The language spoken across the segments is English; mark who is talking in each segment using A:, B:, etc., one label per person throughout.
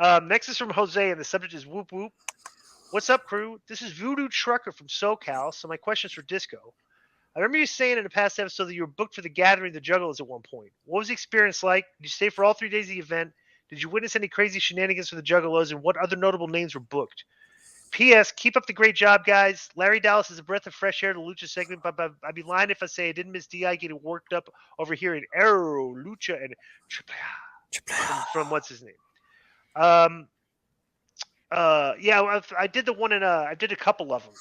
A: Next is from Jose, and the subject is whoop whoop. What's up, crew? This is Voodoo Trucker from SoCal. So my question is for Disco. I remember you saying in a past episode that you were booked for the Gathering, the Juggalos at one point. What was the experience like? Did you stay for all 3 days of the event? Did you witness any crazy shenanigans for the Juggalos, and what other notable names were booked? P.S. Keep up the great job, guys. Larry Dallas is a breath of fresh air to Lucha segment, but I'd be lying if I say I didn't miss D.I. getting worked up over here in Arrow, Lucha, and from what's his name. Yeah, I did the one I did a couple of them,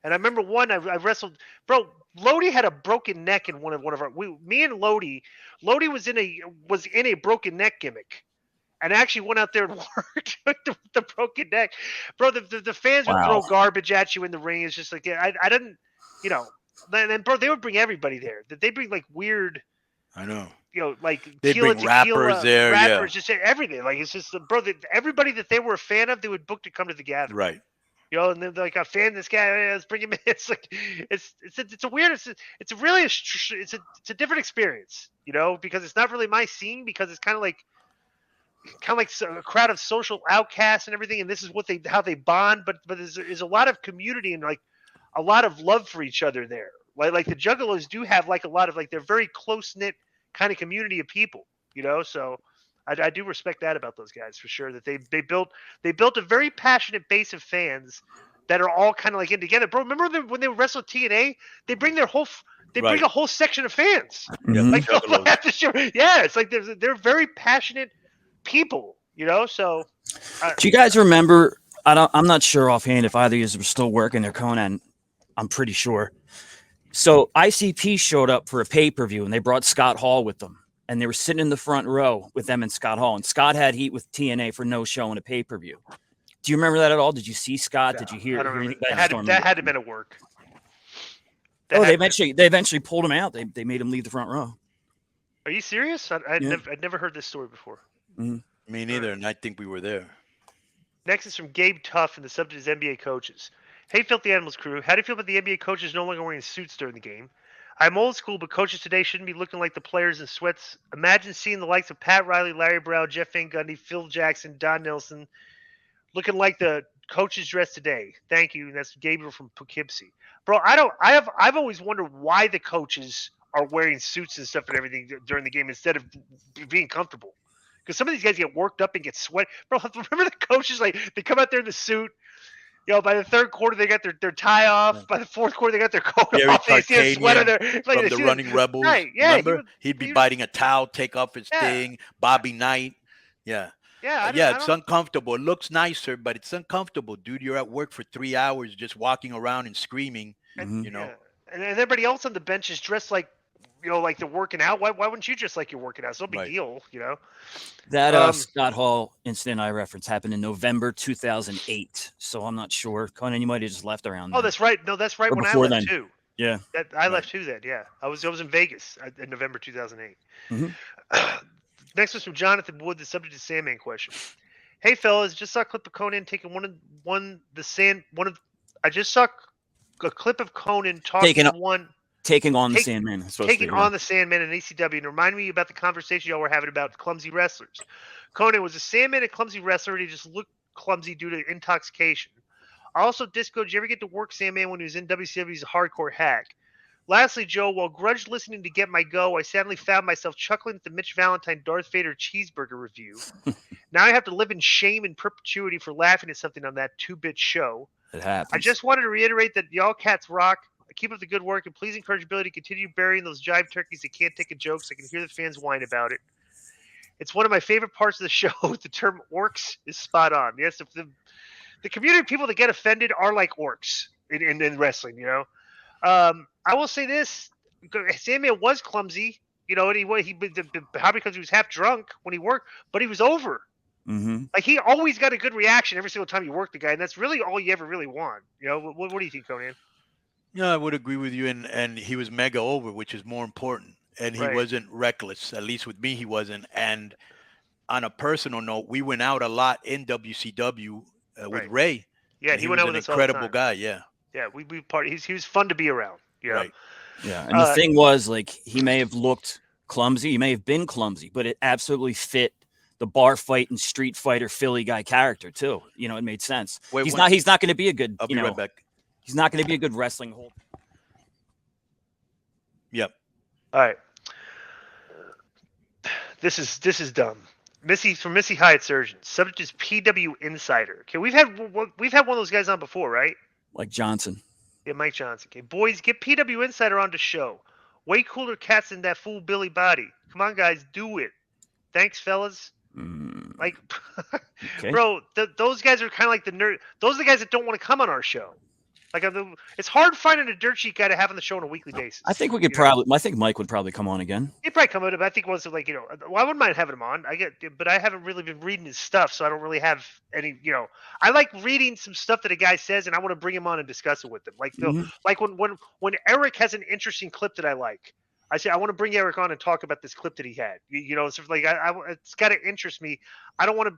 A: and I remember one I wrestled. Bro, Lodi had a broken neck in one of our. Me and Lodi was in a broken neck gimmick, and actually went out there and worked with the broken neck. Bro, the fans would throw garbage at you in the ring. It's just like I didn't, Then bro, they would bring everybody there. They bring like weird.
B: I know.
A: Like
B: they bring rappers there,
A: just everything. Like it's just bro, everybody that they were a fan of, they would book to come to the Gathering.
B: Right.
A: And then like a fan of this guy, let's bring him in. It's like it's a weird. It's a different experience, because it's not really my scene, because it's kind of like a crowd of social outcasts and everything, and this is how they bond. But there's a lot of community and like a lot of love for each other there. Like the Juggalos do have like a lot of like they're very close knit kind of community of people, So I do respect that about those guys for sure. That they built a very passionate base of fans that are all kind of like in together. Bro, remember when they wrestled TNA? They bring a whole section of fans.
B: Mm-hmm.
A: Like yeah, it's like they're very passionate people, So
C: do you guys remember? I'm not sure offhand if either of you were still working there, Conan. I'm pretty sure. So ICP showed up for a pay-per-view, and they brought Scott Hall with them, and they were sitting in the front row with them and Scott Hall. And Scott had heat with TNA for no show in a pay-per-view. Do you remember that at all? Did you see Scott?
A: No,
C: Did you hear?
A: I don't remember. That had to been at work.
C: They eventually pulled him out. They made him leave the front row.
A: Are you serious? I'd never heard this story before.
C: Mm-hmm.
B: Me neither, and I think we were there.
A: Next is from Gabe Tuff, and the subject is NBA coaches. Hey, Filthy Animals crew. How do you feel about the NBA coaches no longer wearing suits during the game? I'm old school, but coaches today shouldn't be looking like the players in sweats. Imagine seeing the likes of Pat Riley, Larry Brown, Jeff Van Gundy, Phil Jackson, Don Nelson, looking like the coaches dressed today. Thank you. That's Gabriel from Poughkeepsie. Bro, I've always wondered why the coaches are wearing suits and stuff and everything during the game instead of being comfortable. Because some of these guys get worked up and get sweaty. Bro, remember the coaches, like, they come out there in the suit. By the third quarter, they got their tie off. By the fourth quarter, they got their coat off. They see a sweater there. Like,
B: from the Running Rebels.
A: Right, yeah.
B: Remember? He'd be biting a towel, take off his thing. Bobby Knight. Yeah.
A: Yeah,
B: it's uncomfortable. It looks nicer, but it's uncomfortable, dude. You're at work for 3 hours just walking around and screaming,
A: And everybody else on the bench is dressed like, like they're working out. Why wouldn't you dress like you're working out? It's no big deal,
C: That Scott Hall incident I referenced happened in November 2008. So I'm not sure. Conan, you might have just left around then.
A: Oh, that's right. No, that's right.
C: Or
A: when I
C: before
A: left
C: then.
A: too.
C: Yeah.
A: I left too then. Yeah. I was in Vegas in November 2008.
C: Mm-hmm.
A: Next was from Jonathan Wood, the subject is Sandman question. Hey fellas, just saw a clip of Conan taking I just saw a clip of Conan taking on the Sandman.
C: Taking
A: on the Sandman in ECW, and remind me about the conversation y'all were having about clumsy wrestlers. Conan was a Sandman and clumsy wrestler, and he just looked clumsy due to intoxication. Also, Disco, did you ever get to work Sandman when he was in WCW as a hardcore hack? Lastly, Joe, while grudge listening to Get My Go, I sadly found myself chuckling at the Mitch Valentine Darth Vader cheeseburger review. Now I have to live in shame in perpetuity for laughing at something on that 2-bit show.
C: It happens.
A: I just wanted to reiterate that y'all cats rock. Keep up the good work, and please encourage Billy to continue burying those jive turkeys that can't take a joke so I can hear the fans whine about it. It's one of my favorite parts of the show. The term orcs is spot on. Yes, the community of people that get offended are like orcs in wrestling, I will say this. Sandman was clumsy, and he probably because he was half drunk when he worked, but he was over.
C: Mm-hmm.
A: Like, he always got a good reaction every single time you work the guy, and that's really all you ever really want. What do you think, Conan?
B: Yeah, I would agree with you, and he was mega over, which is more important. And he wasn't reckless. At least with me, he wasn't. And on a personal note, we went out a lot in WCW with Ray.
A: Yeah, he went out with us all the time.
B: Incredible guy. Yeah.
A: Yeah, we party. He was fun to be around.
B: Right.
C: Yeah, and the thing was, like, he may have looked clumsy, he may have been clumsy, but it absolutely fit the bar fight and street fighter Philly guy character too. You know, it made sense.
B: Wait,
C: he's
B: when-
C: not going to be a good.
B: I'll be right back.
C: He's not going to be a good wrestling hold.
B: Yep.
A: All right. This is dumb. Missy from Missy Hyatt Surgeon. Subject is PW Insider. Okay, we've had one of those guys on before, right?
C: Like Johnson.
A: Yeah, Mike Johnson. Okay, boys, get PW Insider on the show. Way cooler cats than that fool Billy Body. Come on, guys, do it. Thanks, fellas. Like,
C: Okay.
A: bro, those guys are kind of like the nerd. Those are the guys that don't want to come on our show. Like, it's hard finding a dirt sheet guy to have on the show on a weekly basis.
C: I think we could probably. I think Mike would probably come on again.
A: He'd probably come on, but I think once, like, well, I wouldn't mind having him on. But I haven't really been reading his stuff, so I don't really have any. I like reading some stuff that a guy says, and I want to bring him on and discuss it with him. Like, like when Eric has an interesting clip that I like, I say I want to bring Eric on and talk about this clip that he had. So like it's got to interest me. I don't want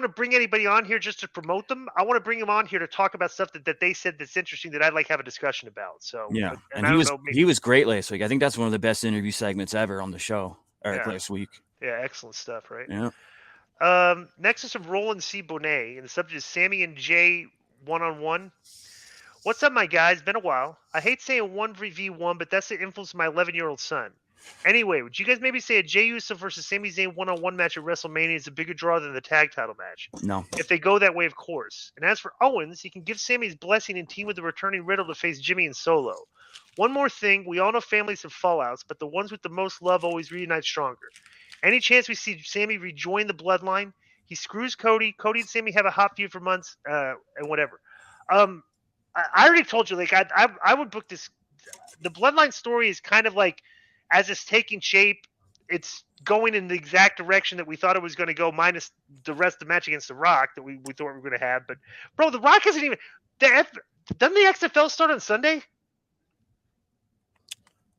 A: to bring anybody on here just to promote them. I want to bring them on here to talk about stuff that they said that's interesting that I'd like to have a discussion about. So
C: yeah, and
A: he
C: he was great last week. I think that's one of the best interview segments ever on the show. Eric last week.
A: Yeah, excellent stuff, right?
C: Yeah.
A: Next is some Roland C. Bonet, and the subject is Sammy and Jay one-on-one. What's up, my guys? Been a while. I hate saying 1v1, but that's the influence of my 11-year-old son. Anyway, would you guys maybe say a Jey Uso versus Sami Zayn one-on-one match at WrestleMania is a bigger draw than the tag title match?
C: No.
A: If they go that way, of course. And as for Owens, he can give Sammy's blessing and team with the returning Riddle to face Jimmy and Solo. One more thing, we all know families have fallouts, but the ones with the most love always reunite stronger. Any chance we see Sammy rejoin the bloodline? He screws Cody. Cody and Sammy have a hot feud for months, and whatever. I already told you, like, I would book this. The bloodline story is kind of like, as it's taking shape, it's going in the exact direction that we thought it was going to go, minus the rest of the match against The Rock that we thought we were going to have. But, bro, The Rock isn't even doesn't the XFL start on Sunday?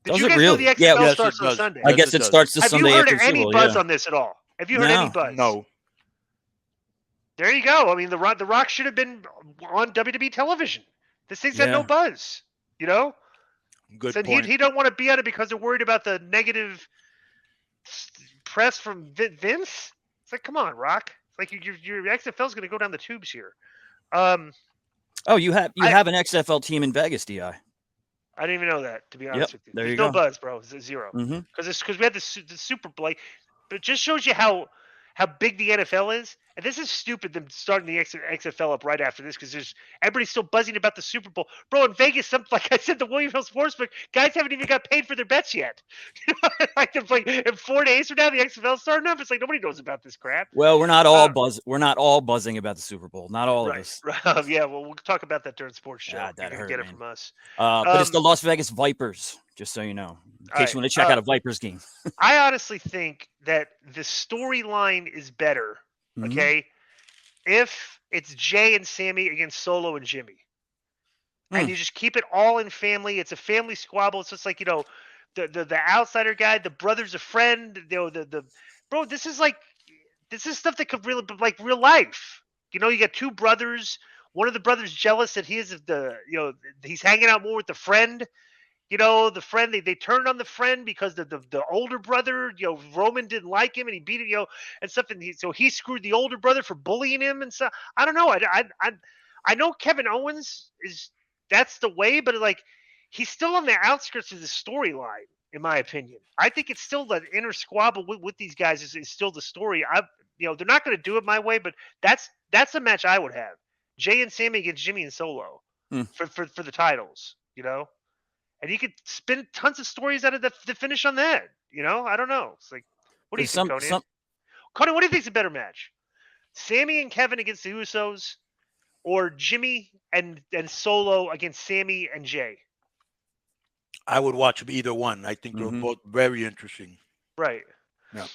A: Did
C: Does
A: you
C: it
A: guys
C: really?
A: know the
C: Yeah,
A: XFL
B: yes,
A: starts
B: it
A: on
B: does.
A: Sunday?
C: I
B: Yes,
C: guess
B: it
C: it
B: does.
C: starts the
A: Have
C: Sunday
A: you heard
C: after
A: any
C: Super Bowl,
A: buzz
C: yeah.
A: on this at all? Have you heard any buzz?
B: No.
A: There you go. I mean, The Rock should have been on WWE television. This thing's had no
C: Yeah.
A: buzz,
B: Good
A: Said
B: point.
A: he don't want to be on it because they're worried about the negative press from Vince. It's like, come on, Rock. It's like your XFL's going to go down the tubes here.
C: Oh, you have an XFL team in Vegas, Di.
A: I didn't even know that, to be honest with you.
C: There
A: There's
C: you
A: no
C: go.
A: buzz, bro. Zero.
C: Mhm.
A: Because we had the Super Bowl. But it just shows you how big the NFL is. And this is stupid, them starting the XFL up right after this, because everybody's still buzzing about the Super Bowl. Bro, in Vegas, like I said, the William Hill Sportsbook, guys haven't even got paid for their bets yet. Like in 4 days from now, the XFL starting up. It's like nobody knows about this crap.
C: Well, we're not all buzzing about the Super Bowl. Not all of us.
A: Right. Yeah, well, we'll talk about that during sports show.
C: God, that
A: You can
C: hurt,
A: get it
C: man.
A: from us.
C: But it's the Las Vegas Vipers, just so you know, in case you want to check out a Vipers game.
A: I honestly think that the storyline is better, okay, if it's Jay and Sammy against Solo and Jimmy. And you just keep it all in family. It's a family squabble. It's just like, the outsider guy, the brother's a friend, bro, this is stuff that could really be like real life. You got two brothers. One of the brothers jealous that he's hanging out more with the friend. The friend, they turned on the friend because the older brother, Roman didn't like him and he beat him, and stuff. And so he screwed the older brother for bullying him and stuff. I don't know. I know Kevin Owens that's the way, but like he's still on the outskirts of the storyline, in my opinion. I think it's still the inner squabble with these guys is still the story. They're not going to do it my way, but that's a match I would have. Jay and Sammy against Jimmy and Solo for the titles, And you could spin tons of stories out of the finish on that. I don't know. It's like, what do you think, Conan? Conan, what do you think's a better match? Sammy and Kevin against the Usos, or Jimmy and Solo against Sammy and Jay?
B: I would watch either one. I think they're both very interesting.
A: Right.
B: Yeah.